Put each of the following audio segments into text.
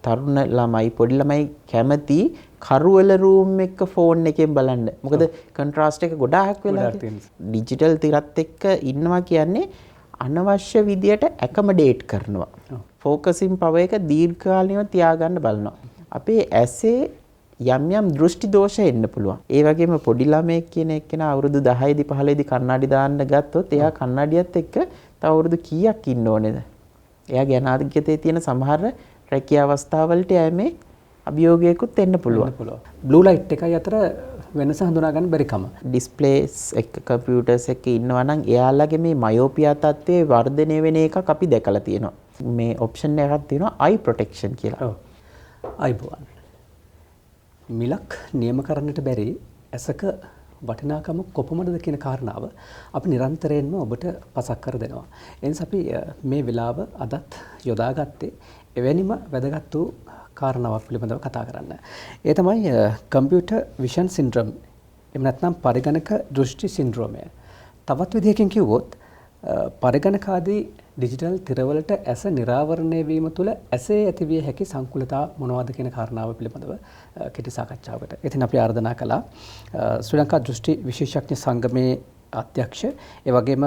තරුණ ළමයි පොඩි ළමයි කැමති කරුවල රූම් එක ෆෝන් එකෙන් බලන්න. මොකද කොන්ට්‍රාස්ට් එක ගොඩාක් වෙලා ඩිජිටල් තිරත් එක්ක ඉන්නවා කියන්නේ අනවශ්‍ය විදියට ඇකමඩේට් කරනවා. ෆෝකසින් පවර් එක දීර්ඝකාලීනව තියාගන්න බලනවා. අපේ ඇසේ යම් යම් දෘෂ්ටි දෝෂ එන්න පුළුවන්. ඒ වගේම පොඩි ළමයෙක් කියන එක්කෙනා අවුරුදු 10 දී 15 දී කන්නඩි දාන්න ගත්තොත් එයා කන්නඩියත් එක්ක තව අවුරුදු කීයක් ඉන්න ඕනේද? එයාගේ අනාගතයේ තියෙන සමහර රැකියා අවස්ථාවලට යෑමේ අභියෝගයකුත් එන්න පුළුවන්. බ්ලූ ලයිට් එකයි අතර වෙනස හඳුනා ගන්න බැරි කම. ඩිස්ප්ලේස් එක කම්පියුටර්ස් එකක ඉන්නවා නම් එයාලගේ මේ මයෝපියා තත්ත්වයේ වර්ධනය වෙන එකක් අපි දැකලා තියෙනවා. මේ ඔප්ෂන් එකක් තියෙනවා අයි ප්‍රොටෙක්ෂන් කියලා. ඔව්. අයිබෝන්. මිලක් නියම කරන්නට බැරි ඇසක වටිනාකම කොපමණද කියන කාරණාව අපි නිරන්තරයෙන්ම ඔබට පසක් කර දෙනවා. එනිසා අපි මේ වෙලාව අදත් යොදාගත්තේ එවැනිම වැදගත් වූ කාරණාවක් පිළිබඳව කතා කරන්න. ඒ තමයි කම්පියුටර් විෂන් සින්ඩ්‍රෝම්. එහෙම නැත්නම් පරිගණක දෘෂ්ටි සින්ඩ්‍රෝමය. තවත් විදිහකින් කිව්වොත් පරිගණකාදී ඩිජිටල් තිරවලට ඇස නිරාවරණය වීම තුළ ඇසේ ඇතිවිය හැකි සංකුලතා මොනවද කියන කාරණාව පිළිබඳව කෙටි සාකච්ඡාවකට. ඉතින් අපි ආරාධනා කළා ශ්‍රී ලංකා දෘෂ්ටි විශේෂඥ සංගමේ අධ්‍යක්ෂ ඒ වගේම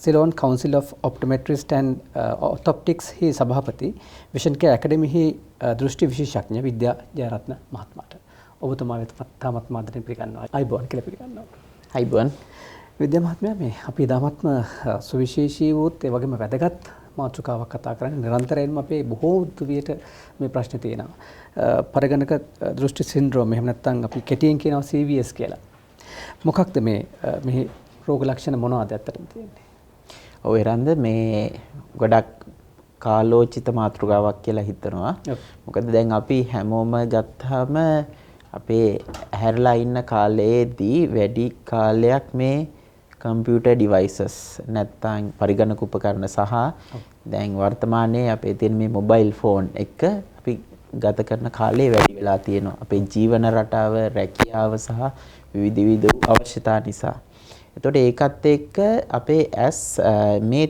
සිලෝන් කවුන්සිල් of ඔප්ටෝමෙට්‍රිස්ට් and ඔර්තොප්ටික්ස් හි සභාපති විෂන් කෙයාර් ඇකඩමි හි දෘෂ්ටි විශේෂඥ විද්‍යා ජයරත්න මහත්මයාට ඔබතුමා වෙත තාමත් මාදරෙන් පිළිගන්නවා. අයිබෝන් කියලා පිළිගන්නවා. අයිබෝන්. විද්‍යා මහත්මයා මේ අපි දාමත්ම සුවිශේෂී වූත් ඒ වගේම වැදගත් මාතෘකාවක් කතා කරන්නේ නිරන්තරයෙන්ම අපේ බොහෝ දුවියට මේ ප්‍රශ්නේ තියෙනවා. පරිගණක දෘෂ්ටි සින්ඩ්‍රෝම් එහෙම නැත්නම් අපි කෙටියෙන් කියනවා CVS කියලා. මොකක්ද මේ රෝග ලක්ෂණ මොනවද ඇත්තටම තියෙන්නේ? ඔව් එරන්ද මේ ගොඩක් කාලෝචිත මාතෘකාවක් කියලා හිතනවා. මොකද දැන් අපි හැමෝම ගත්තාම අපේ ඇහැරලා ඉන්න කාලයේදී වැඩි කාලයක් මේ කම්පියුටර් ඩිවයිසස් නැත්නම් පරිගණක උපකරණ සහ දැන් වර්තමානයේ අපේ තියෙන මේ මොබයිල් ෆෝන් එක අපි ගත කරන කාලය වැඩි වෙලා තියෙනවා. අපේ ජීවන රටාව, රැකියාව සහ විවිධ අවශ්‍යතා නිසා. එතකොට ඒකත් එක්ක අපේ ඇස් මේ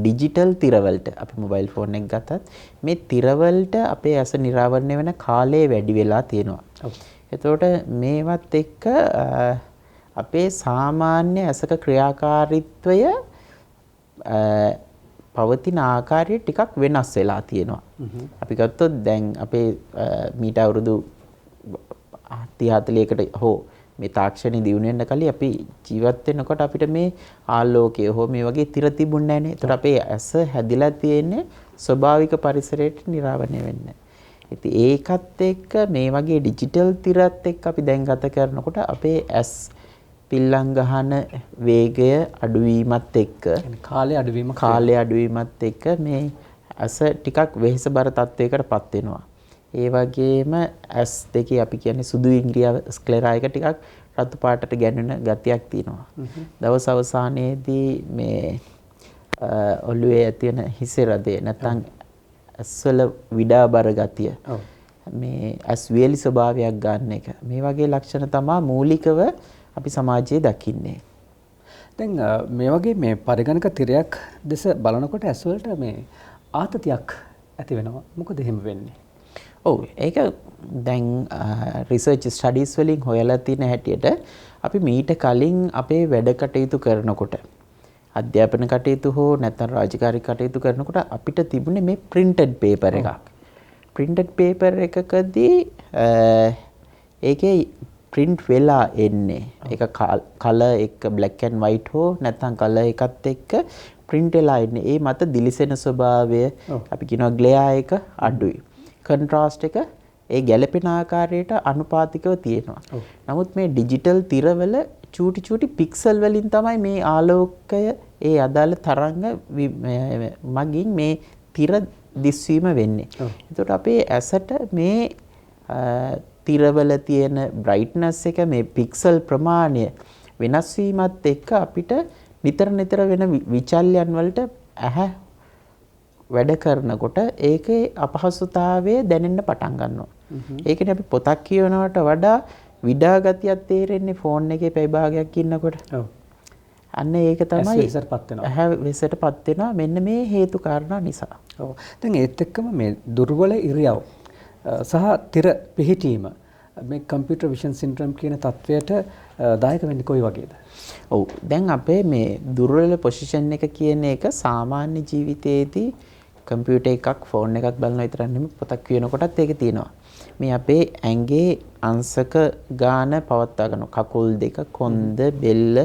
ඩිජිටල් තිරවලට අපි මොබයිල් ෆෝන් එක ගත්තත් මේ තිරවලට අපේ ඇස නිරාවරණය වෙන කාලය වැඩි වෙලා තියෙනවා. එතකොට මේවත් එක්ක අපේ සාමාන්‍ය ඇසක ක්‍රියාකාරීත්වය පවතින ආකාරය ටිකක් වෙනස් වෙලා තියෙනවා. අපි ගත්තොත් දැන් අපේ මීට අවුරුදු 30-40කට හෝ මේ තාක්ෂණي දියුණු වෙන්න කලින් අපි ජීවත් වෙනකොට අපිට මේ ආලෝකය හෝ මේ වගේ තිර තිබුණේ නැහැ නේ. ඒතර අපේ ඇස හැදිලා තියෙන්නේ ස්වභාවික පරිසරයට නිරාවරණය වෙන්න. ඉතින් ඒකත් එක්ක මේ වගේ ඩිජිටල් තිරත් එක්ක අපි දැන් ගත කරනකොට අපේ ඇස් පිල්ලම් ගහන වේගය අඩුවීමත් එක්ක කාලය අඩුවීමත් එක්ක මේ ඇස ටිකක් වෙහෙසබර තත්වයකටපත් වෙනවා. ඒ වගේම ඇස් දෙකේ අපි කියන්නේ සුදු ඉන්ද්‍රිය ස්ක්ලෙරා එක ටිකක් රතු පාටට ගැන්වෙන ගතියක් තියෙනවා. දවස් අවසානයේදී මේ ඔළුවේ ඇති වෙන හිසරදේ නැත්නම් ඇස්වල විඩාබර ගතිය මේ ඇස් වියලි ස්වභාවයක් ගන්න එක මේ වගේ ලක්ෂණ තමයි මූලිකව අපි සමාජයේ දකින්නේ. දැන් මේ වගේ මේ පරිගණක තිරයක් දෙස බලනකොට ඇස්වලට මේ ආතතියක් ඇති වෙනවා. මොකද එහෙම වෙන්නේ? ඔව් ඒක දැන් රිසර්ච් ස්ටඩීස් වලින් හොයලා තියෙන හැටියට අපි මීට කලින් අපේ වැඩ කටයුතු කරනකොට අධ්‍යාපන කටයුතු හෝ නැත්නම් රාජකාරී කටයුතු කරනකොට අපිට තිබුණේ මේ printed paper එකක්. printed paper එකකදී ඒකේ print වෙලා එන්නේ. ඒක color එක black and white හෝ නැත්නම් color එකත් එක්ක print වෙලා එන්නේ. ඒ මත දිලිසෙන ස්වභාවය අපි කියනවා glare එක අඩුයි. contrast එක ඒ ගැළපෙන ආකාරයට අනුපාතිකව තියෙනවා. නමුත් මේ ඩිජිටල් තිරවල චූටි පික්සල් වලින් තමයි මේ ආලෝකය ඒ අදාළ තරංග මගින් මේ තිර දිස්වීම වෙන්නේ. එතකොට අපේ ඇසට මේ තිරවල තියෙන බ්‍රයිට්නස් එක මේ පික්සල් ප්‍රමාණය වෙනස් වීමත් එක්ක අපිට නිතර වෙන විචල්යන් වලට ඇහැ වැඩ කරනකොට ඒකේ අපහසුතාවය දැනෙන්න පටන් ගන්නවා. ඒකනේ අපි පොතක් කියවනවට වඩා විඩා ගතියක් තේරෙන්නේ ෆෝන් එකේ පැය භාගයක් ඉන්නකොට. ඔව්. අන්න ඒක තමයි වෙසටපත් වෙනවා. වෙසටපත් වෙනවා මෙන්න මේ හේතු කාරණා නිසා. ඔව්. දැන් ඒත් එක්කම මේ දුර්වල ඉරියව් සහ තිර පිහිටීම මේ කම්පියුටර් විෂන් සින්ඩ්‍රෝම් කියන තත්වයට දායක වෙන්නේ කොයි වගේද? ඔව් දැන් අපේ මේ දුර්වල පොසිෂන් එක කියන එක සාමාන්‍ය ජීවිතයේදී කම්පියුටර් එකක් ෆෝන් එකක් බලන විතරක් නෙමෙයි පොතක් කියනකොටත් ඒක තියෙනවා. මේ අපේ ඇඟේ අංශක ගාන පවත්වා ගන්න කකුල් දෙක කොන්ද බෙල්ල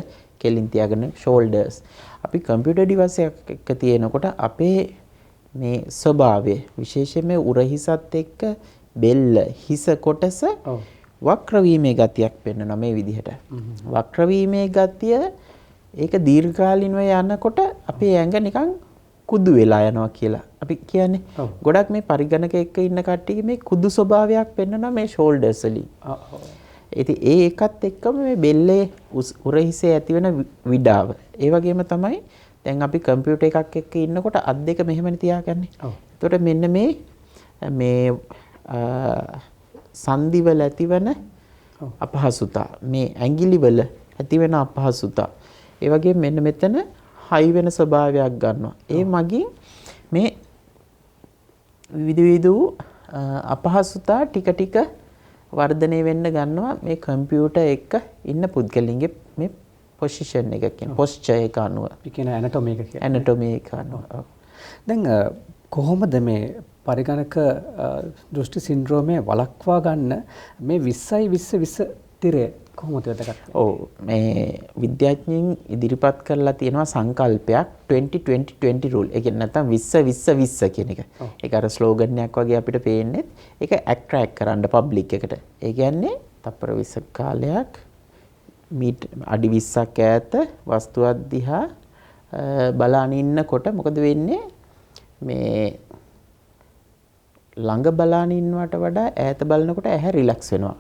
කෙලින් තියාගෙන ෂෝල්ඩර්ස්. අපි කම්පියුටර් ඩිවයිස් එකක තියෙනකොට අපේ මේ ස්වභාවය විශේෂයෙන්ම උරහිසත් එක්ක බෙල්ල හිස කොටස වක්‍ර වීමේ ගතියක් පෙන්වනවා මේ විදිහට. වක්‍ර වීමේ ගතිය ඒක දීර්ඝකාලීනව යනකොට අපේ ඇඟ නිකන් කුදු වෙලා යනවා කියලා අපි කියන්නේ. ගොඩක් මේ පරිගණක එක්ක ඉන්න කට්ටිය මේ කුදු ස්වභාවයක් පෙන්වනවා මේ ෂෝල්ඩර්ස් වලින්. ඉතින් ඒකත් එක්කම මේ බෙල්ලේ උරහිසේ ඇතිවෙන විඩාව. ඒ වගේම තමයි දැන් අපි කම්පියුටර් එකක් එක්ක ඉන්නකොට අත් දෙක මෙහෙමනේ තියාගන්නේ. එතකොට මෙන්න මේ සංදිවල ඇතිවන අපහසුතා මේ ඇඟිලිවල ඇතිවෙන අපහසුතා ඒ වගේ මෙන්න මෙතන හයි වෙන ස්වභාවයක් ගන්නවා. ඒ මගින් මේ විවිධ අපහසුතා ටික ටික වර්ධනය වෙන්න ගන්නවා මේ කම්පියුටර් එක ඉන්න පුද්ගලයන්ගේ මේ පොසිෂන් එක කියන පොස්චර් එක අනුව. අපි කියන ඇනටොමි එක කියන්නේ. ඇනටොමි එක අනුව. දැන් කොහොමද මේ පරිගණක දෘෂ්ටි සින්ඩ්‍රෝමය වළක්වා ගන්න මේ 20 තිරය කොහොමද වැදගත්? ඔව් මේ විද්‍යාඥයින් ඉදිරිපත් කරලා තියෙනවා සංකල්පයක් 20-20-20 rule. ඒ කියන්නේ නැත්නම් 20-20-20 කියන එක. ඒක අර ස්ලෝගන් එකක් වගේ අපිට පේන්නේ. ඒක ඇට්‍රැක්ට් කරන්න පබ්ලික් එකට. ඒ කියන්නේ තප්පර 20 කාලයක් අඩි 20ක් ඈත වස්තුවක් දිහා බලාගෙන ඉන්නකොට මොකද වෙන්නේ? මේ ළඟ බලාගෙන ඉන්නවට වඩා ඈත බලනකොට ඇහැ රිලැක්ස් වෙනවා.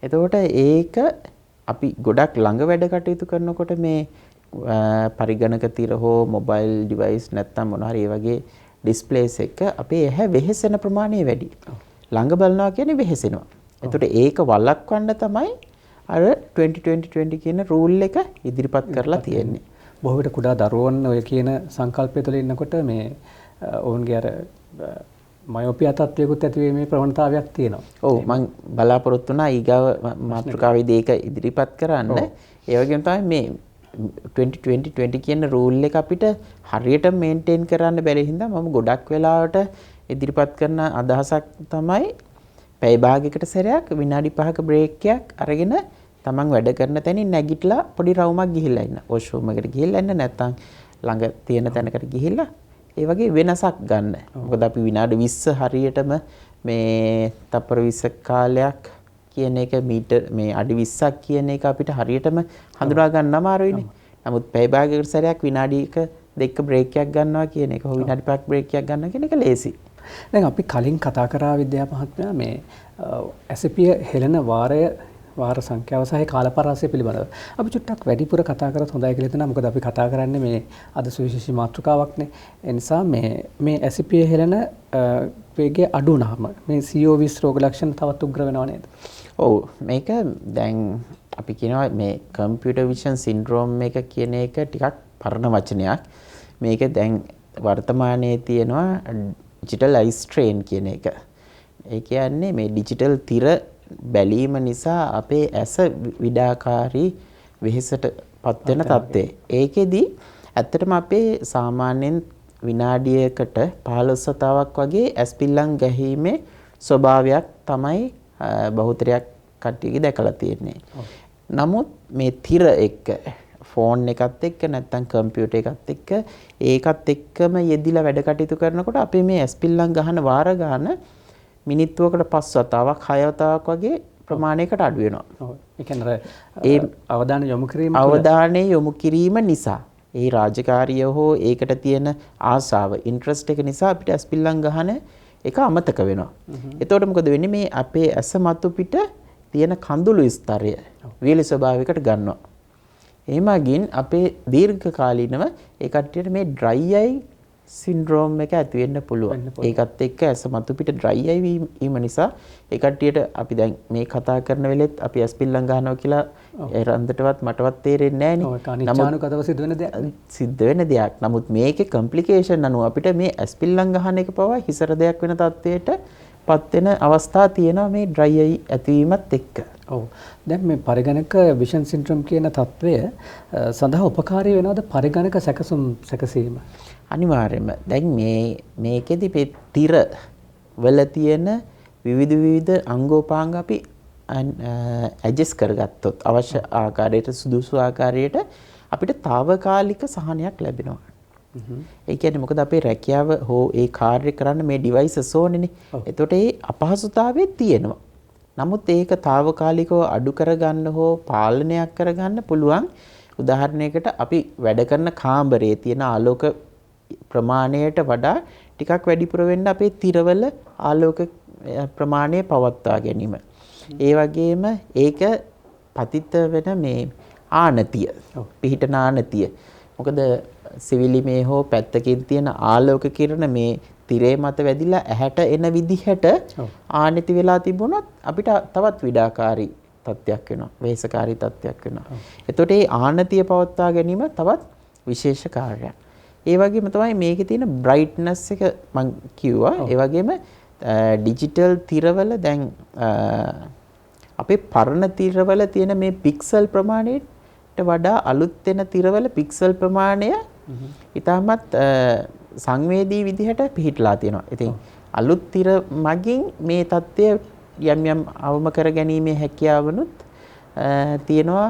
එතකොට ඒක අපි ගොඩක් ළඟ වැඩ කටයුතු කරනකොට මේ පරිගණක තිර හෝ මොබයිල් ඩිවයිස් නැත්නම් මොනවා හරි ඒ වගේ ඩිස්ප්ලේස් එක අපේ ඇහැ වෙහෙසෙන ප්‍රමාණය වැඩි. ළඟ බලනවා කියන්නේ වෙහෙසෙනවා. එතකොට ඒක වළක්වන්න තමයි අර 20-20-20 කියන රූල් එක ඉදිරිපත් කරලා තියෙන්නේ. බොහෝ විට කුඩා දරුවන් ඔය කියන සංකල්පය තුළ ඉන්නකොට මේ ඔවුන්ගේ අර මයෝපියා තත්වයකුත් ඇතිවීමේ ප්‍රවණතාවයක් තියෙනවා. ඔව් මම බලාපොරොත්තු වුණා ඊගාව මාතෘකාවේදී ඒක ඉදිරිපත් කරන්න. ඒ වගේම තමයි මේ 20-20-20 කියන රූල් එක අපිට හරියට මේන්ටේන් කරන්න බැරි හින්දා මම ගොඩක් වෙලාවට ඉදිරිපත් කරන අදහසක් තමයි පැය භාගයකට සැරයක් විනාඩි 5ක බ්‍රේක් එකක් අරගෙන තමන් වැඩ කරන තැනින් නැගිටලා පොඩි රවුමක් ගිහිල්ලා ඉන්න. වොෂ්රූම් එකට ගිහිල්ලා ඉන්න නැත්නම් ළඟ තියෙන තැනකට ගිහිල්ලා ඒ වගේ වෙනසක් ගන්න. මොකද අපි විනාඩි 20 හරියටම මේ තප්පර 20 කාලයක් කියන එක මීටර් මේ අඩි 20ක් කියන එක අපිට හරියටම හඳුනා ගන්න අමාරුයිනේ. නමුත් පැය භාගයකට සැරයක් විනාඩියක දෙක බ්‍රේක් එකක් ගන්නවා කියන එක හෝ විනාඩි 5ක් බ්‍රේක් එකක් ගන්නවා කියන එක ලේසි. දැන් අපි කලින් කතා කරා විද්‍යා මහත්මයා මේ ඇසිපිය හෙළන වාර සංඛ්‍යාව සහ කාලපරාසය පිළිබඳව අපි චුට්ටක් වැඩිපුර කතා කරත් හොඳයි කියලා හිතනවා. මොකද අපි කතා කරන්නේ මේ අද සුවිශේෂී මාතෘකාවක්නේ. ඒ නිසා මේ ඇසිපිය හෙළන වේගය අඩු වුණාම මේ CO20 රෝග ලක්ෂණ තවත් උග්‍ර වෙනව නේද? ඔව් මේක දැන් අපි කියනවා මේ කම්පියුටර් විෂන් සින්ඩ්‍රෝම් එක කියන එක ටිකක් පරණ වචනයක්. මේක දැන් වර්තමානයේ තියෙනවා ඩිජිටල් අයි ස්ට්‍රේන් කියන එක. ඒ කියන්නේ මේ ඩිජිටල් තිර බැලීම නිසා අපේ ඇස විඩාකාරී වෙහෙසට පත් වෙන තත්ත්වය. ඒකෙදි ඇත්තටම අපේ සාමාන්‍යයෙන් විනාඩියකට 15 වතාවක් වගේ ඇස් පිල්ලම් ගැහිීමේ ස්වභාවයක් තමයි බහුතරයක් කට්ටියගේ දැකලා තියෙන්නේ. නමුත් මේ තිර එක්ක ෆෝන් එකත් එක්ක නැත්නම් කම්පියුටර් එකත් එක්ක ඒකත් එක්කම යෙදිලා වැඩ කටයුතු කරනකොට අපේ මේ ඇස් පිල්ලම් ගහන වාර ගන්න මිනිත්තුවකට 5 වතාවක් 6 වතාවක් වගේ ප්‍රමාණයකට අඩු වෙනවා. ඒ කියන්නේ ඒ අවධානය යොමු කිරීම නිසා ඒ රාජකාරිය හෝ ඒකට තියෙන ආසාව ඉන්ට්‍රස්ට් එක නිසා අපිට ඇස් පිල්ලම් ගහන එක අමතක වෙනවා. එතකොට මොකද වෙන්නේ මේ අපේ ඇස මතු පිට තියෙන කඳුළු ස්තරය වීලි ස්වභාවයකට ගන්නවා. එමගින් අපේ දීර්ඝ කාලීනව ඒ කට්ටියට මේ ඩ්‍රයි අයි සින්ඩ්‍රෝම් එක ඇති වෙන්න පුළුවන්. ඒකත් එක්ක ඇස මතු පිට ඩ්‍රයි අයි වීම නිසා ඒ කට්ටියට අපි දැන් මේ කතා කරන වෙලෙත් අපි ඇස් පිල්ලම් ගන්නවා කියලා ඒ රන්දටවත් මටවත් තේරෙන්නේ නැහැ නේ. අනිච්චානුකතව සිද්ධ වෙන දෙයක්. සිද්ධ වෙන දෙයක්. නමුත් මේකේ කම්ප්ලිකේෂන් අනුව අපිට මේ ඇස් පිල්ලම් ගහන එක පවා හිසර දෙයක් වෙන තත්ත්වයට පත් වෙන අවස්ථා තියෙනවා මේ ඩ්‍රයි අයි ඇතිවීමත් එක්ක. ඔව්. දැන් මේ පරිගණක විෂන් සින්ඩ්‍රෝම් කියන තත්ත්වය සඳහා උපකාරී වෙනවද පරිගණක සැකසුම් සැකසීම? අනිවාර්යයෙන්ම. දැන් මේකෙදි මේ තිර වල තියෙන විවිධ අංගෝපාංග අපි ඇඩ්ජස්ට් කරගත්තොත් අවශ්‍ය ආකාරයට සුදුසු ආකාරයට අපිට తాවකාලික සහනයක් ලැබෙනවා. ඒ කියන්නේ මොකද අපේ රැකියාව හෝ ඒ කාර්ය කරන්න මේ ඩිවයිසස් ඕනේනේ. එතකොට ඒ අපහසුතාවය තියෙනවා. නමුත් ඒක తాවකාලිකව අඩු කරගන්න හෝ පාලනයක් කරගන්න පුළුවන්. උදාහරණයකට අපි වැඩ කරන කාමරයේ තියෙන ආලෝක ප්‍රමාණයට වඩා ටිකක් වැඩිපුර වෙන්න අපේ තිරවල ආලෝක ප්‍රමාණය පවත්වා ගැනීම. ඒ වගේම ඒක පතිත වෙන මේ ආනතිය පිහිටන ආනතිය. මොකද සිවිලිමේ හෝ පැත්තකින් තියෙන ආලෝක කිරණ මේ තිරේ මත වැදිලා ඇහැට එන විදිහට ආනති වෙලා තිබුණොත් අපිට තවත් විඩාකාරී තත්ත්වයක් වෙනවා. වෙහෙසකාරී තත්ත්වයක් වෙනවා. එතකොට මේ ආනතිය පවත්වා ගැනීම තවත් විශේෂ කාර්යයක්. ඒ වගේම තමයි මේකේ තියෙන බ්‍රයිට්නස් එක මම කිව්වා. ඒ වගේම ඩිජිටල් තිරවල දැන් අපේ පරණ තිරවල තියෙන මේ පික්සල් ප්‍රමාණයට වඩා අලුත් වෙන තිරවල පික්සල් ප්‍රමාණය ඉතාමත් සංවේදී විදිහට පිහිටලා තියෙනවා. ඉතින් අලුත් තිර මගින් මේ தත්ත්වය යම් අවම කර ගැනීමේ හැකියාවනුත් තියෙනවා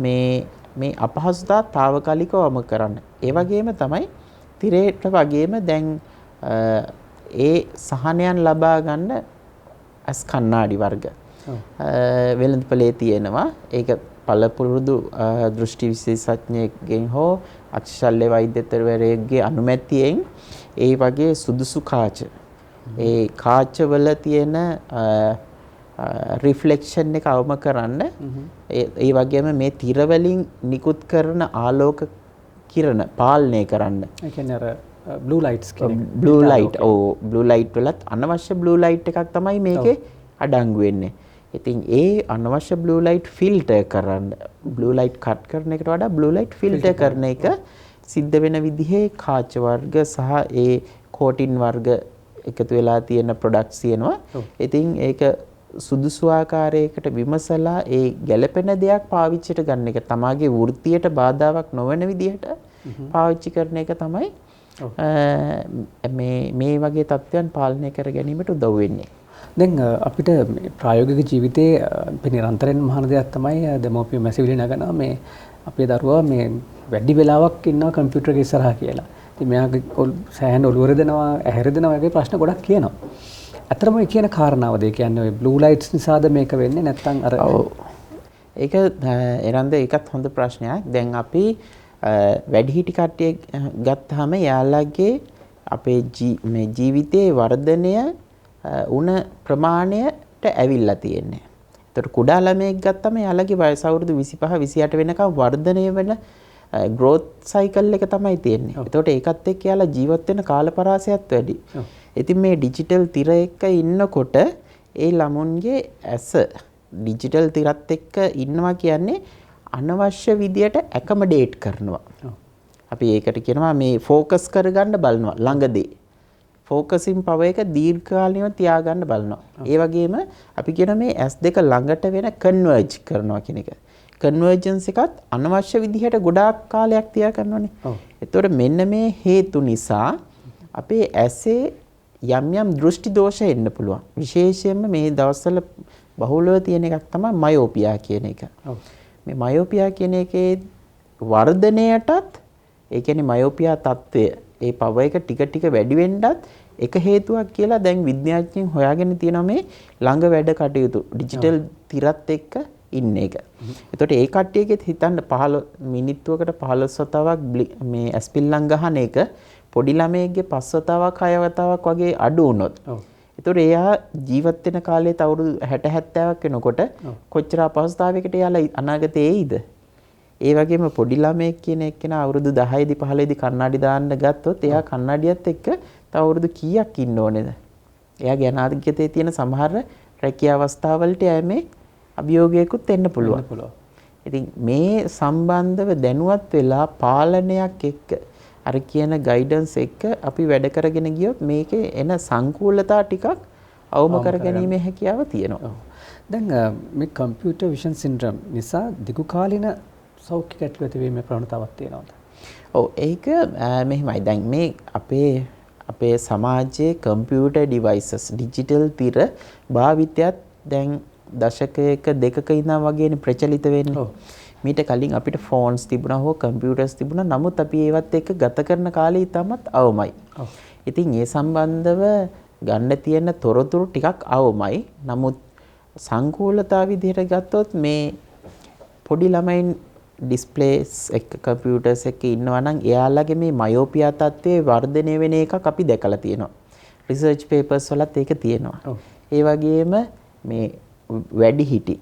මේ අපහසුතාව తాවකාලිකව අවම කරන්න. ඒ වගේම තමයි තිරේට වගේම දැන් ඒ සහනයන් ලබා ගන්න ඇස් කණ්ණාඩි වර්ග වෙළඳපොලේ තියෙනවා. ඒක පළපුරුදු දෘෂ්ටි විශේෂඥයෙක්ගෙන් හෝ අක්ෂශල්‍ය වෛද්‍යවරයෙක්ගේ අනුමැතියෙන් ඒ වගේ සුදුසු කාච ඒ කාචවල තියෙන රිෆ්ලෙක්ෂන් එක අවම කරන්න ඒ වගේම මේ තිර වලින් නිකුත් කරන ආලෝක කිරණ පාලනය කරන්න. ඒ කියන්නේ අර බ්ලූ ලයිට්ස් කියන එක. බ්ලූ ලයිට් බ්ලූ ලයිට් වලත් අනවශ්‍ය බ්ලූ ලයිට් එකක් තමයි මේකේ අඩංගු වෙන්නේ. ඉතින් ඒ අනවශ්‍ය බ්ලූ ලයිට් ෆිල්ටර් කරන්න බ්ලූ ලයිට් කට් කරන එකට වඩා බ්ලූ ලයිට් ෆිල්ටර් කරන එක සිද්ධ වෙන විදිහේ කාච වර්ග සහ ඒ කෝටින් වර්ග එකතු වෙලා තියෙන ප්‍රොඩක්ට්ස් තියෙනවා. ඉතින් ඒක සුදුසු ආකාරයකට විමසලා ඒ ගැළපෙන දෙයක් පාවිච්චිට ගන්න එක තමාගේ වෘත්තියට බාධාවක් නොවන විදිහට පාවිච්චි කරන එක තමයි මේ වගේ තත්ත්වයන් පාලනය කර ගැනීමට උදව් වෙන්නේ. දැන් අපිට ප්‍රායෝගික ජීවිතයේ අපි නිරන්තරයෙන් මහන දෙයක් තමයි දෙමෝපිය මැසිවිලි නගනවා මේ අපේ දරුවා මේ වැඩි වෙලාවක් ඉන්නවා කම්පියුටර් එක ඉස්සරහා කියලා. ඉතින් මෙයාගේ සෑහෙන ඔළුව රෙදෙනවා, ඇහැ රෙදෙනවා වගේ ප්‍රශ්න ගොඩක් කියනවා. ඇත්තටම මේ කියන කාරණාවද ඒ කියන්නේ ඔය බ්ලූ ලයිට්ස් නිසාද මේක වෙන්නේ නැත්නම් අර ඒක එරන්ද ඒකත් හොඳ ප්‍රශ්නයක්. දැන් අපි වැඩිහිටි කට්ටිය ගත්තාම යාළගේ අපේ මේ ජීවිතයේ වර්ධනය උණ ප්‍රමාණයට ඇවිල්ලා තියෙන්නේ. ඒතර කුඩා ළමයෙක් ගත්තම යාළගේ වයස අවුරුදු 25 28 වෙනකම් වර්ධනය වෙන growth cycle එක තමයි තියෙන්නේ. ඒතකොට ඒකත් එක්ක යාළා ජීවත් වෙන කාලපරාසයත් වැඩි. ඉතින් මේ ඩිජිටල් තිර එක්ක ඉන්නකොට ඒ ළමුන්ගේ ඇස ඩිජිටල් තිරත් එක්ක ඉන්නවා කියන්නේ අනවශ්‍ය විදියට ඇකමඩේට් කරනවා. අපි ඒකට කියනවා මේ ફોකස් කරගන්න බලනවා ළඟදී. ෆෝකසින් පවර් එක දීර්ඝකාලීනව තියාගන්න බලනවා. ඒ වගේම අපි කියන මේ S2 ළඟට වෙන කන්වර්ජ් කරනවා කියන එක. කන්වර්ජන්ස් එකත් අනවශ්‍ය විදිහට ගොඩාක් කාලයක් තියා ගන්නවනේ. එතකොට මෙන්න මේ හේතු නිසා අපේ ඇසේ යම් දෘෂ්ටි දෝෂ එන්න පුළුවන්. විශේෂයෙන්ම මේ දවස්වල බහුලව තියෙන එකක් තමයි මයෝපියා කියන එක. මේ මයෝපියා කියන එකේ වර්ධනයටත් ඒ කියන්නේ මයෝපියා තත්ත්වය ඒ පවර් එක ටික ටික වැඩි වෙන්නත් එක හේතුවක් කියලා දැන් විද්‍යාඥයන් හොයාගෙන තියෙනවා මේ ළඟ වැඩ කටයුතු ඩිජිටල් තිරත් එක්ක ඉන්න එක. එතකොට ඒ කට්ටියගෙත් හිතන්න 15 මිනිත්තුවකට 15 වතාවක් මේ ඇස්පිල්ලම් ගහන එක පොඩි ළමයෙක්ගේ 5 වතාවක් 6 වතාවක් වගේ අඩු වුණොත්. එතකොට එයා ජීවත් වෙන කාලෙත් අවුරුදු 60 70ක් වෙනකොට කොච්චර අපහසුතාවයකට යාලා අනාගතේ එයිද? ඒ වගේම පොඩි ළමයෙක් කියන එක්කෙනා අවුරුදු 10 දී 15 දී කන්නඩි දාන්න ගත්තොත් එයා කන්නඩියත් එක්ක තව අවුරුදු කීයක් ඉන්න ඕනේද? එයාගේ අනාගතයේ තියෙන සමහර රැකියා අවස්ථාවලට එයා මේ අභියෝගයකුත් එන්න පුළුවන්. ඉතින් මේ සම්බන්ධව දැනුවත් වෙලා පාලනයක් එක්ක අර කියන ගයිඩන්ස් එක්ක අපි වැඩ කරගෙන ගියොත් මේකේ එන සංකූලතා ටිකක් අවම කරගැනීමේ හැකියාව තියෙනවා. දැන් මේ කම්පියුටර් විෂන් සින්ඩ්‍රෝම් නිසා දිගු කාලින සෞඛ්‍ය ගැටලු ඇතිවීමේ ප්‍රවණතාවක් තියෙනවද? ඔව් ඒක මෙහෙමයි. දැන් මේ අපේ සමාජයේ කම්පියුටර් ඩිවයිසස් ඩිජිටල් තිර භාවිතයත් දැන් දශකයක දෙකක ඉඳන් වගේනේ ප්‍රචලිත වෙන්නේ. මීට කලින් අපිට ෆෝන්ස් තිබුණා හෝ කම්පියුටර්ස් තිබුණා. නමුත් අපි ඒවත් එක්ක ගත කරන කාලේ ඉතාමත් අවමයි. ඉතින් ඒ සම්බන්ධව ගන්න තියෙන තොරතුරු ටිකක් අවමයි. නමුත් සංකූලතාව විදිහට ගත්තොත් මේ පොඩි ළමයින් ඩිස්ප්ලේස් එක කම්පියුටර්ස් එකක ඉන්නවා නම් එයාලගේ මේ මයෝපියා තත්ත්වයේ වර්ධනය වෙන එකක් අපි දැකලා තියෙනවා. රිසර්ච් පේපර්ස් වලත් ඒක තියෙනවා. ඒ වගේම මේ වැඩිහිටි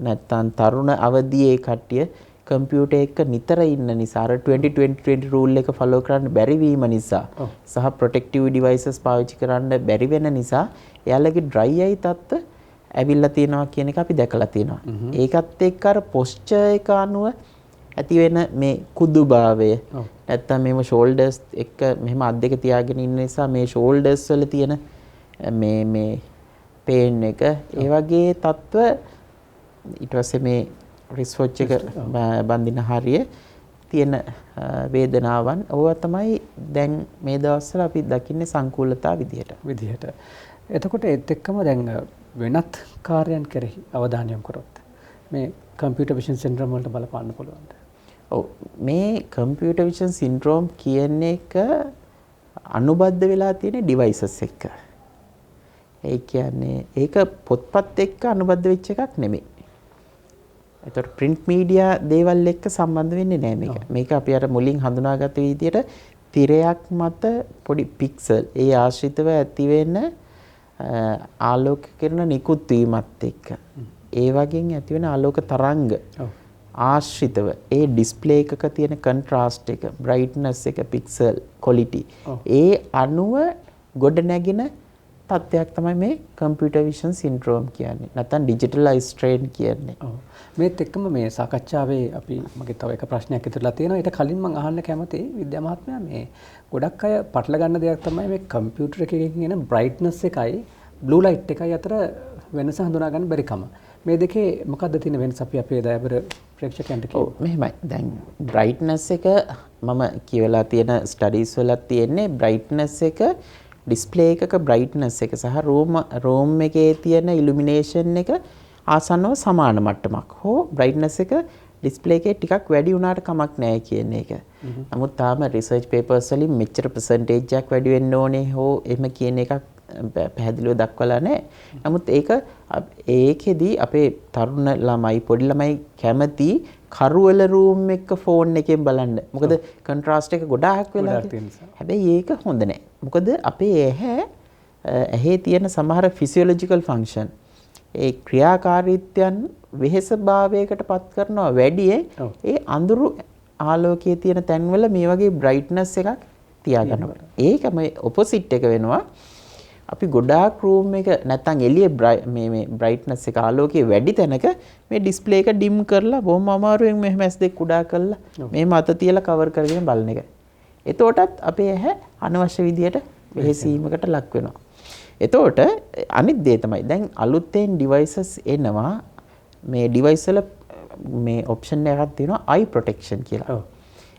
නැත්තම් තරුණ අවදියේ කට්ටිය කම්පියුටර් එක නිතර ඉන්න නිසා අර 20-20-20 රූල් එක ෆලෝ කරන්න බැරි වීම නිසා සහ ප්‍රොටෙක්ටිව් ඩිවයිසස් පාවිච්චි කරන්න බැරි වෙන නිසා එයාලගේ ඩ්‍රයි අයි තත්ත්ව ඇවිල්ලා තියෙනවා කියන එක අපි දැකලා තියෙනවා. ඒකත් එක්ක අර පොස්චර් එක අනුව ඇති වෙන මේ කුදුභාවය නැත්තම් මේව ෂෝල්ඩර්ස් එක මෙහෙම අත් දෙක තියාගෙන ඉන්න නිසා මේ ෂෝල්ඩර්ස් වල තියෙන මේ පේන් එක ඒ වගේ තත්ත්ව ඊට පස්සේ මේ රිස්වොච් එක බඳින හරිය තියෙන වේදනාවන් ඕවා තමයි දැන් මේ දවස්වල අපි දකින්නේ සංකූලතා විදිහට. එතකොට ඒත් එක්කම දැන් වෙනත් කාර්යයන් කෙරෙහි අවධානය යොමු කරොත් මේ කම්පියුටර් විෂන් සින්ඩ්‍රෝම් වලට බලපාන්න පුළුවන්ද? ඔව් මේ කම්පියුටර් විෂන් සින්ඩ්‍රෝම් කියන එක අනුබද්ධ වෙලා තියෙන ඩිවයිසස් එක්ක. ඒ කියන්නේ ඒක පොත්පත් එක්ක අනුබද්ධ වෙච්ච එකක් නෙමෙයි. ඒතර print media දේවල් එක්ක සම්බන්ධ වෙන්නේ නැහැ මේක. මේක අපි අර මුලින් හඳුනාගත්ත විදිහට තිරයක් මත පොඩි පික්සල් ඒ ආශ්‍රිතව ඇති වෙන ආලෝක කිරණ නිකුත් වීමත් එක්ක ඒ වගේන් ඇති වෙන ආලෝක තරංග ආශ්‍රිතව ඒ ඩිස්ප්ලේ එකක තියෙන කොන්ට්‍රාස්ට් එක බ්‍රයිට්නස් එක පික්සල් ක්වොලිටි ඒ අණුව ගොඩ නැගින තත්ත්වයක් තමයි මේ කම්පියුටර් විෂන් සින්ඩ්‍රෝම් කියන්නේ. නැත්නම් ඩිජිටලයිස් ස්ට්‍රේන් කියන්නේ. මේත් එක්කම මේ සාකච්ඡාවේ අපි මගේ තව එක ප්‍රශ්නයක් ඉතුරුලා තියෙනවා. ඊට කලින් මම අහන්න කැමතියි විද්‍යා මහත්මයා මේ ගොඩක් අය පටල ගන්න දෙයක් තමයි මේ කම්පියුටර් එකකින් එන බ්‍රයිට්නස් එකයි බ්ලූ ලයිට් එකයි අතර වෙනස හඳුනා ගන්න බැරි කම. මේ දෙකේ මොකක්ද තියෙන වෙනස අපි අපේ දයාබර ප්‍රේක්ෂකයන්ට කියමු. මෙහෙමයි. දැන් බ්‍රයිට්නස් එක මම කියවලා තියෙන ස්ටඩීස් වලත් තියෙන්නේ බ්‍රයිට්නස් එක ඩිස්ප්ලේ එකක බ්‍රයිට්නස් එක සහ රූම් එකේ තියෙන ඉලුමිනේෂන් එක ආසන්නව සමාන මට්ටමක්. හෝ බ්‍රයිට්නස් එක ඩිස්ප්ලේ එකේ ටිකක් වැඩි වුණාට කමක් නැහැ කියන එක. නමුත් තාම රිසර්ච් පේපර්ස් වලින් මෙච්චර percentage එකක් වැඩි වෙන්න ඕනේ හෝ එහෙම කියන එකක් පැහැදිලිව දක්වලා නැහැ. නමුත් ඒකෙදී අපේ තරුණ ළමයි පොඩි ළමයි කැමති කරුවල රූම් එක ෆෝන් එකෙන් බලන්න. මොකද කොන්ට්‍රාස්ට් එක ගොඩාක් වෙලා තියෙනවා. හැබැයි ඒක හොඳ නැහැ. මොකද අපේ ඇහි තියෙන සමහර ෆිසියොලොජිකල් ෆන්ක්ෂන් ඒ ක්‍රියාකාරීත්වයන් වෙහෙස භාවයකට පත් කරනවා වැඩියෙන් ඒ අඳුරු ආලෝකයේ තියෙන තැන්වල මේ වගේ බ්‍රයිට්නස් එකක් තියාගන්නවා. ඒකම ඔපොසිට් එක වෙනවා. අපි ගොඩාක් රූම් එක නැත්තම් එළියේ මේ බ්‍රයිට්නස් එක ආලෝකයේ වැඩි තැනක මේ ඩිස්ප්ලේ එක ඩිම් කරලා බොහොම අමාරුවෙන් මෙහෙම S2 කුඩා කරලා මෙහෙම අත තියලා කවර් කරගෙන බලන එක. එතකොටත් අපේ ඇහැ අනවශ්‍ය විදියට වෙහෙසීමකට ලක් වෙනවා. එතකොට අනිත් දේ තමයි දැන් අලුතෙන් ඩිවයිසස් එනවා මේ ඩිවයිස් වල මේ ඔප්ෂන් එකක් තියෙනවා eye protection කියලා.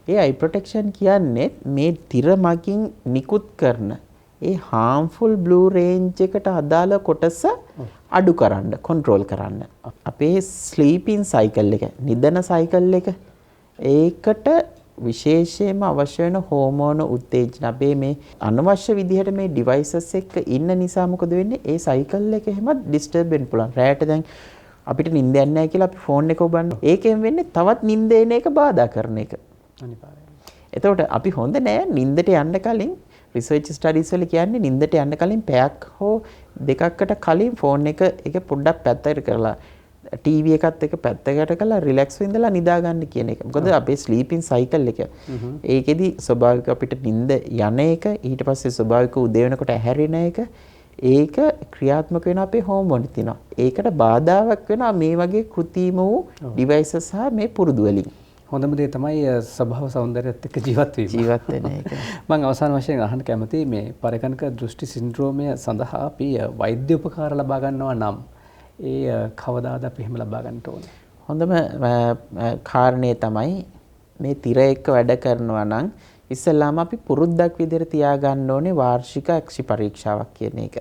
ඒ eye protection කියන්නේ මේ තිර මගින් නිකුත් කරන ඒ harmful blue range එකට අදාළ කොටස අඩු කරන්න, control කරන්න. අපේ sleeping cycle එක, නිදන cycle එක ඒකට විශේෂයෙන්ම අවශ්‍ය වෙන හෝමෝන උත්තේජන අපේ මේ අනවශ්‍ය විදිහට මේ ඩිවයිසස් එක්ක ඉන්න නිසා මොකද වෙන්නේ? ඒ සයිකල් එක එහෙමත් ඩිස්ටර්බ් වෙන්න පුළුවන්. රැයට දැන් අපිට නිින්ද යන්නේ නැහැ කියලා අපි ෆෝන් එක ඔබන්න. ඒකෙන් වෙන්නේ තවත් නිින්ද එන එක බාධා කරන එක. අනිවාර්යයෙන්. එතකොට අපි හොඳ නෑ නිින්දට යන්න කලින් රිසර්ච් ස්ටඩීස් වල කියන්නේ නිින්දට යන්න කලින් පැයක් හෝ දෙකකට කලින් ෆෝන් එක පොඩ්ඩක් පැත්තකට කරලා ටීවී එකත් එක පැත්තකට කරලා රිලැක්ස් වෙන්නලා නිදා ගන්න කියන එක. මොකද අපේ ස්ලීපින් සයිකල් එක. ඒකෙදි ස්වභාවික අපිට නිින්ද යන එක ඊට පස්සේ ස්වභාවික උදේ වෙනකොට ඇහැරෙන එක ඒක ක්‍රියාත්මක වෙන අපේ හෝමෝන් තිනවා. ඒකට බාධාවක් වෙනවා මේ වගේ කෘත්‍රිම වූ ඩිවයිසස් සහ මේ පුරුදු වලින්. හොඳම දේ තමයි ස්වභාව සෞන්දර්යයත් එක්ක ජීවත් වීම. ජීවත් වෙන එක. මම අවසාන වශයෙන් අහන්න කැමතියි මේ පරගණක දෘෂ්ටි සින්ඩ්‍රෝමය සඳහා අපි වෛද්‍ය උපකාර ලබා ගන්නවා නම් ඒ කවදාද අපි එහෙම ලබා ගන්න ඕනේ? හොඳම කාරණේ තමයි මේ තිර එක්ක වැඩ කරනවා නම් ඉස්සෙල්ලාම අපි පුරුද්දක් විදිහට තියාගන්න ඕනේ වාර්ෂික අක්ෂි පරීක්ෂාවක් කියන එක.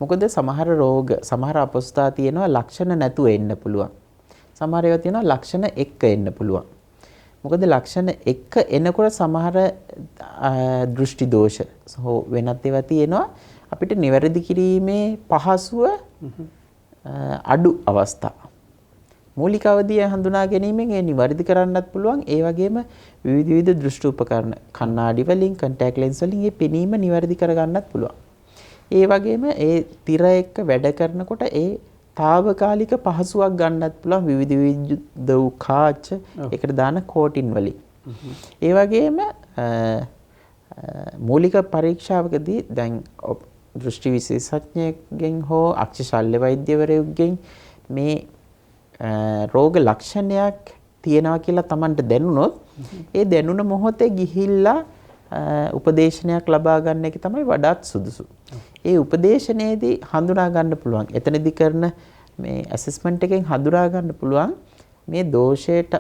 මොකද සමහර රෝග සමහර අපස්ථා තියෙනවා ලක්ෂණ නැතුව එන්න පුළුවන්. සමහර ඒවා තියෙනවා ලක්ෂණ එක්ක එන්න පුළුවන්. මොකද ලක්ෂණ එක්ක එනකොට සමහර දෘෂ්ටි දෝෂ හෝ වෙනත් ඒවා තියෙනවා අපිට නිවැරදි කිරීමේ පහසුව අඩු අවස්ථා. මූලික අවධිය හඳුනා ගැනීමෙන් ඒ නිවැරදි කරන්නත් පුළුවන්. ඒ වගේම විවිධ දෘෂ්ටි උපකරණ කණ්ණාඩි වලින් contact lens වලින් ඒ පෙනීම නිවැරදි කරගන්නත් පුළුවන්. ඒ වගේම ඒ තිර එක්ක වැඩ කරනකොට ඒ తాවකාලික පහසුවක් ගන්නත් පුළුවන් විවිධ කාච ඒකට දාන කෝටින් වලින්. ඒ වගේම මූලික පරීක්ෂාවකදී දැන් දෘෂ්ටි විශේෂඥයෙක්ගෙන් හෝ අක්ෂි ශල්‍ය වෛද්‍යවරයෙකුගෙන් මේ රෝග ලක්ෂණයක් තියෙනවා කියලා Tamanට දැනුනොත් ඒ දැනුණ මොහොතේ ගිහිල්ලා උපදේශනයක් ලබා ගන්න එක තමයි වඩාත් සුදුසු. ඒ උපදේශනයේදී හඳුනා ගන්න පුළුවන්. එතනදී කරන මේ ඇසෙස්මන්ට් එකෙන් හඳුනා ගන්න පුළුවන් මේ දෝෂයට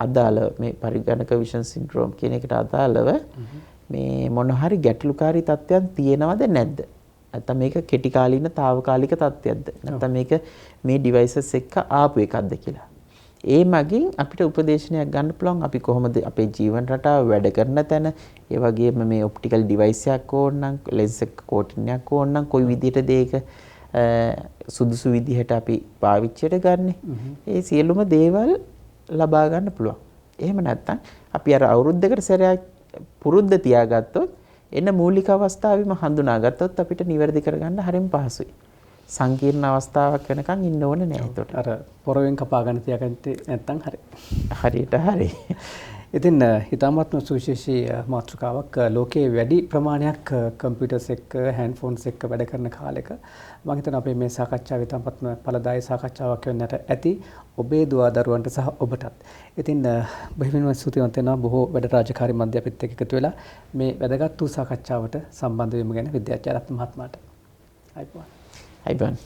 අදාළව මේ පරිගණක විෂන් සින්ඩ්‍රෝම් කියන එකට අදාළව මේ මොන හරි ගැටලුකාරී තත්ත්වයන් තියෙනවද නැද්ද? නැත්නම් මේක කෙටි කාලීන తాවකාලික තත්ත්වයක්ද? නැත්නම් මේක මේ ඩිවයිසස් එක්ක ආපු එකක්ද කියලා. ඒ මගින් අපිට උපදේශනයක් ගන්න පුළුවන් අපි කොහොමද අපේ ජීවන රටාව වැඩ කරන තැන ඒ වගේම මේ ඔප්ටිකල් ඩිවයිස් එකක් ඕන නම් ලෙන්ස් එක කෝටින් එකක් ඕන නම් කොයි විදිහටද ඒක සුදුසු විදිහට අපි පාවිච්චියට ගන්නෙ. ඒ සියලුම දේවල් ලබා ගන්න පුළුවන්. එහෙම නැත්නම් අපි අර අවුරුද්දකට සැරයක් පුරුද්ද තියාගත්තොත් එන මූලික අවස්ථාවෙම හඳුනාගත්තොත් අපිට නිවැරදි කරගන්න හරිම පහසුයි. සංකීර්ණ අවස්ථාවක් වෙනකන් ඉන්න ඕනේ නෑ ඒකට. අර පොරවෙන් කපා ගන්න තියාගත්තේ නැත්නම් හරි. හරියට හරි. ඉතින් හිතාමත්ම සුවිශේෂී මාතෘකාවක් ලෝකයේ වැඩි ප්‍රමාණයක් කම්පියුටර්ස් එක්ක හෑන්ඩ්ෆෝන්ස් එක්ක වැඩ කරන කාලෙක මම හිතනවා අපේ මේ සාකච්ඡාව හිතාමත්ම ඵලදායී සාකච්ඡාවක් වෙන්නට ඇති ඔබේ දුවා දරුවන්ට සහ ඔබටත්. ඉතින් බොහොම ස්තුතිවන්ත වෙනවා බොහෝ වැඩ රාජකාරී මැද අපිත් එක්ක එකතු වෙලා මේ වැදගත් වූ සාකච්ඡාවට සම්බන්ධ වීම ගැන විද්‍යාචාර්ය මහත්මයාට. අයිබෝන්.